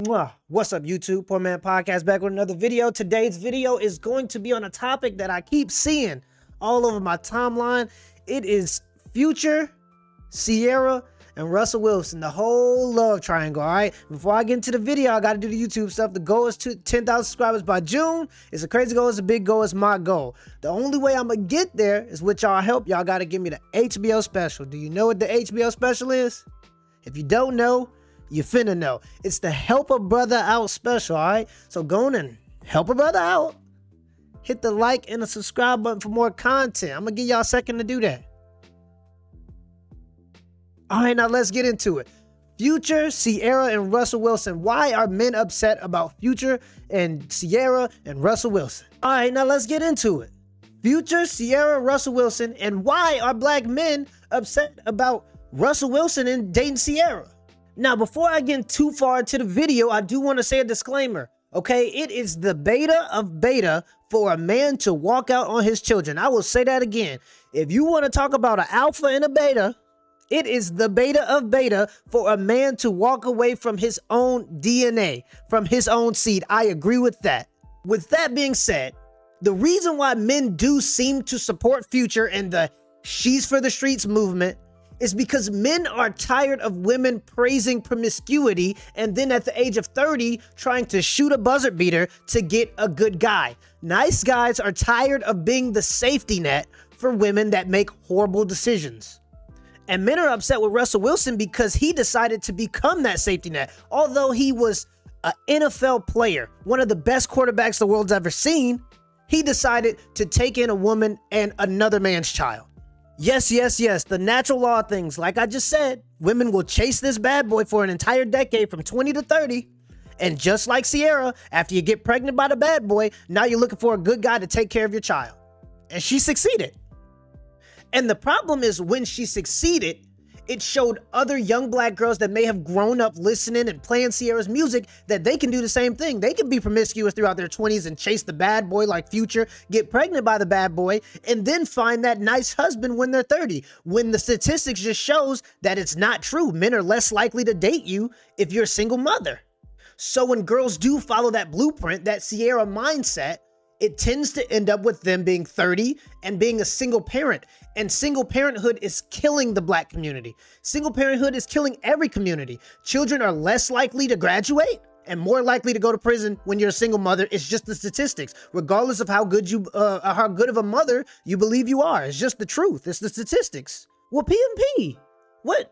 What's up, YouTube? Poor.Mans.Podcast back with another video. Today's video is going to be on a topic that I keep seeing all over my timeline. It is Future, Ciara, and Russell Wilson, the whole love triangle. All right, before I get into the video, I got to do the YouTube stuff. The goal is to 10,000 subscribers by June. It's a crazy goal. It's a big goal. It's my goal. The only way I'm gonna get there is with y'all help. Y'all got to give me the HBO special. Do you know what the HBO special is? If you don't know, you finna know. It's the Help a Brother Out special. All right, so go on and help a brother out. Hit the like and the subscribe button for more content. I'm gonna give y'all a second to do that. All right, now let's get into it. Future, Ciara, and Russell Wilson. Why are men upset about Future and Ciara and Russell Wilson? All right, now let's get into it. Future, Ciara, Russell Wilson, and why are black men upset about Russell Wilson and dating Ciara? Now, before I get too far into the video, I do want to say a disclaimer. Okay, it is the beta of beta for a man to walk out on his children. I will say that again. If you want to talk about an alpha and a beta, it is the beta of beta for a man to walk away from his own DNA, from his own seed. I agree with that. With that being said, the reason why men do seem to support Future and the She's for the Streets movement is because men are tired of women praising promiscuity and then at the age of 30 trying to shoot a buzzer beater to get a good guy. Nice guys are tired of being the safety net for women that make horrible decisions. And men are upset with Russell Wilson because he decided to become that safety net. Although he was an NFL player, one of the best quarterbacks the world's ever seen, he decided to take in a woman and another man's child. Yes, the natural law of things. Like I just said, women will chase this bad boy for an entire decade from 20 to 30. And just like Ciara, after you get pregnant by the bad boy, now you're looking for a good guy to take care of your child. And she succeeded. And the problem is when she succeeded, it showed other young black girls that may have grown up listening and playing Ciara's music that they can do the same thing. They can be promiscuous throughout their 20s and chase the bad boy like Future, get pregnant by the bad boy, and then find that nice husband when they're 30. When the statistics just shows that it's not true. Men are less likely to date you if you're a single mother. So when girls do follow that blueprint, that Ciara mindset, it tends to end up with them being 30 and being a single parent. And single parenthood is killing the black community. Single parenthood is killing every community. Children are less likely to graduate and more likely to go to prison when you're a single mother. It's just the statistics, regardless of how good of a mother you believe you are. It's just the truth. It's the statistics. Well, PMP, what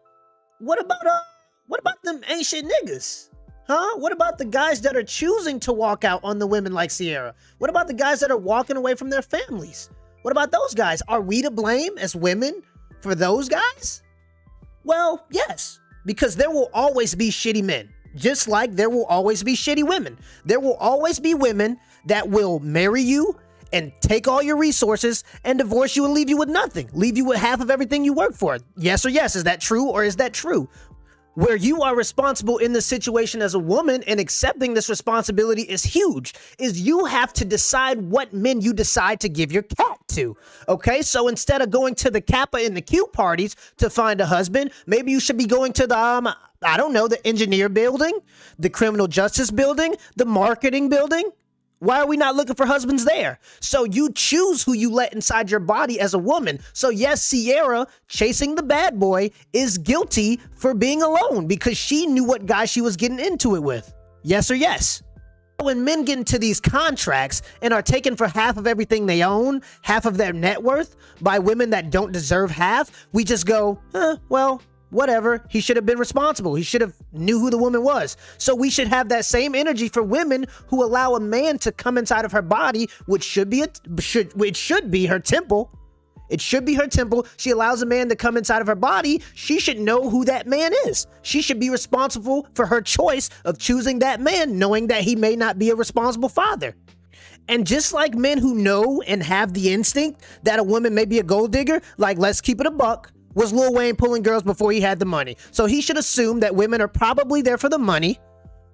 about them ain't shit niggas? Huh? What about the guys that are choosing to walk out on the women like Ciara? What about the guys that are walking away from their families? What about those guys? Are we to blame as women for those guys? Well, yes, because there will always be shitty men, just like there will always be shitty women. There will always be women that will marry you and take all your resources and divorce you and leave you with nothing, leave you with half of everything you work for. Yes or yes, is that true or is that true? Where you are responsible in the situation as a woman and accepting this responsibility is huge, is you have to decide what men you decide to give your cat to. Okay, so instead of going to the Kappa and the Q parties to find a husband, maybe you should be going to the, I don't know, the engineer building, the criminal justice building, the marketing building. Why are we not looking for husbands there? So you choose who you let inside your body as a woman. So yes, Ciara, chasing the bad boy, is guilty for being alone because she knew what guy she was getting into it with. Yes or yes? When men get into these contracts and are taken for half of everything they own, half of their net worth, by women that don't deserve half, we just go, well, whatever, he should have been responsible. He should have knew who the woman was. So we should have that same energy for women who allow a man to come inside of her body, which should be her temple. It should be her temple. She allows a man to come inside of her body. She should know who that man is. She should be responsible for her choice of choosing that man, knowing that he may not be a responsible father. And just like men who know and have the instinct that a woman may be a gold digger, like let's keep it a buck, was Lil Wayne pulling girls before he had the money. So he should assume that women are probably there for the money,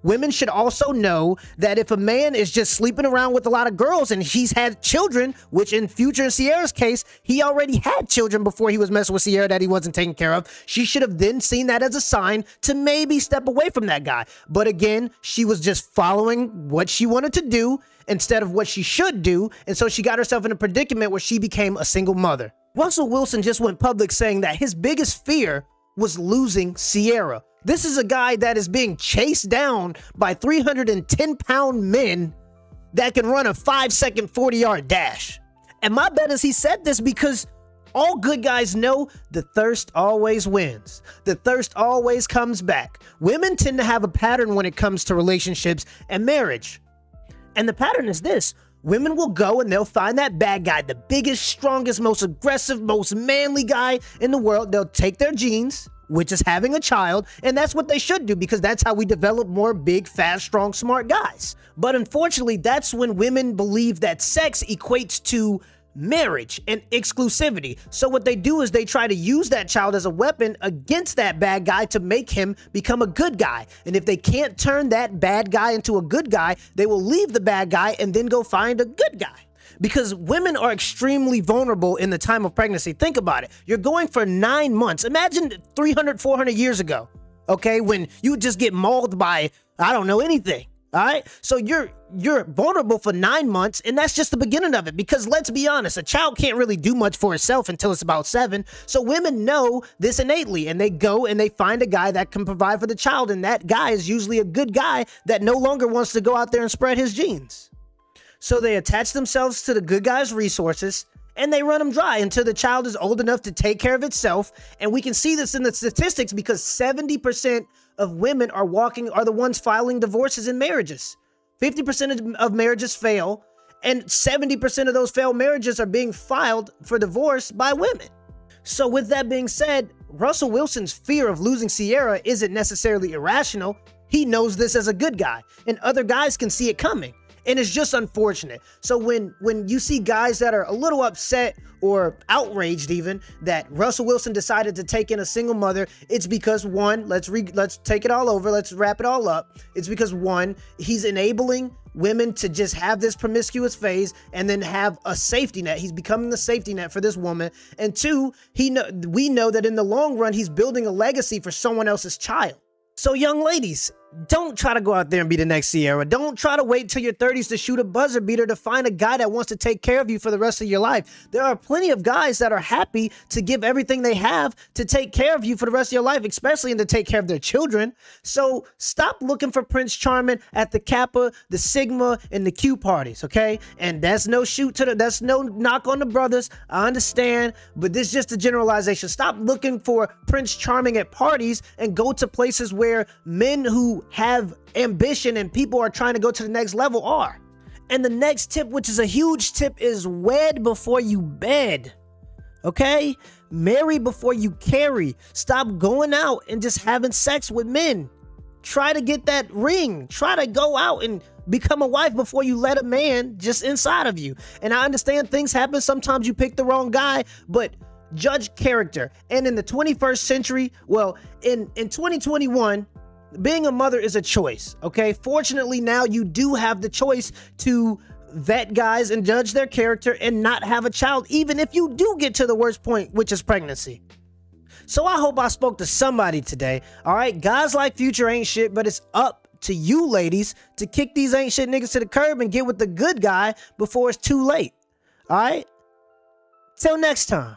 Women should also know that if a man is just sleeping around with a lot of girls and he's had children, which in Future and Ciara's case, he already had children before he was messing with Ciara that he wasn't taking care of, she should have then seen that as a sign to maybe step away from that guy. But again, she was just following what she wanted to do instead of what she should do, and so she got herself in a predicament where she became a single mother. Russell Wilson just went public saying that his biggest fear was losing Ciara. This is a guy that is being chased down by 310-pound men that can run a 5-second 40-yard dash. And my bet is he said this because all good guys know the thirst always wins. The thirst always comes back. Women tend to have a pattern when it comes to relationships and marriage. And the pattern is this. Women will go and they'll find that bad guy, the biggest, strongest, most aggressive, most manly guy in the world. They'll take their genes, which is having a child, and that's what they should do because that's how we develop more big, fast, strong, smart guys. But unfortunately, that's when women believe that sex equates to marriage and exclusivity. So what they do is they try to use that child as a weapon against that bad guy to make him become a good guy. And if they can't turn that bad guy into a good guy, they will leave the bad guy and then go find a good guy. Because women are extremely vulnerable in the time of pregnancy. Think about it. You're going for 9 months. Imagine 300, 400 years ago, okay, when you would just get mauled by, I don't know, anything. All right. So you're vulnerable for 9 months, and that's just the beginning of it. Because let's be honest, a child can't really do much for itself until it's about 7. So women know this innately, and they go and they find a guy that can provide for the child. And that guy is usually a good guy that no longer wants to go out there and spread his genes. So they attach themselves to the good guy's resources and they run them dry until the child is old enough to take care of itself. And we can see this in the statistics because 70% of women are the ones filing divorces in marriages. 50% of marriages fail, and 70% of those failed marriages are being filed for divorce by women. So with that being said, Russell Wilson's fear of losing Ciara isn't necessarily irrational. He knows this as a good guy, and other guys can see it coming. And it's just unfortunate. So when you see guys that are a little upset or outraged even that Russell Wilson decided to take in a single mother, it's because one, let's take it all over, let's wrap it all up. It's because one, he's enabling women to just have this promiscuous phase and then have a safety net. He's becoming the safety net for this woman. And two, we know that in the long run, he's building a legacy for someone else's child. So young ladies, don't try to go out there and be the next Ciara. Don't try to wait till your 30s to shoot a buzzer beater to find a guy that wants to take care of you for the rest of your life. There are plenty of guys that are happy to give everything they have to take care of you for the rest of your life, especially and to take care of their children. So stop looking for Prince Charming at the Kappa, the Sigma, and the Q parties, okay? And that's no that's no knock on the brothers. I understand, but this is just a generalization. Stop looking for Prince Charming at parties and go to places where men who have ambition and people are trying to go to the next level are. And the next tip, which is a huge tip, is wed before you bed. Okay? Marry before you carry. Stop going out and just having sex with men. Try to get that ring. Try to go out and become a wife before you let a man just inside of you. And I understand things happen. Sometimes you pick the wrong guy, but judge character. And in the 21st century, well, in 2021, being a mother is a choice, okay? Fortunately, now you do have the choice to vet guys and judge their character and not have a child, even if you do get to the worst point, which is pregnancy. So I hope I spoke to somebody today, all right? Guys like Future ain't shit, but it's up to you ladies to kick these ain't shit niggas to the curb and get with the good guy before it's too late, all right? Till next time.